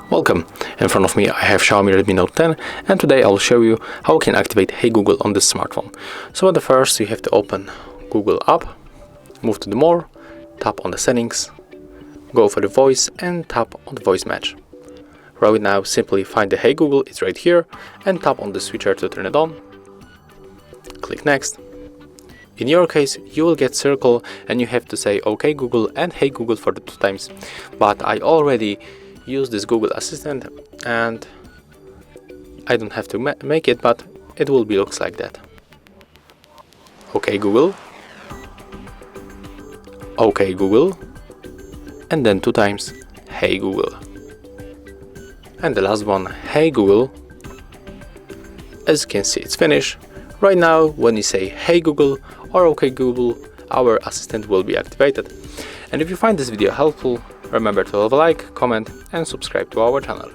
Welcome! In front of me I have Xiaomi Redmi Note 10, and today I'll show you how we can activate Hey Google on this smartphone. So at the first you have to open Google app, move to the More, tap on the settings, go for the voice and tap on the voice match. Right now simply find the Hey Google, it's right here, and tap on the switcher to turn it on. Click next. In your case you will get circle and you have to say OK Google and Hey Google for the 2 times, but I already use this Google Assistant and I don't have to make it, but it will be looks like that. OK Google, OK Google, and then 2 times Hey Google. And the last one, Hey Google. As you can see, it's finished. Right now when you say Hey Google or OK Google, our assistant will be activated. And if you find this video helpful, remember to leave a like, comment and subscribe to our channel.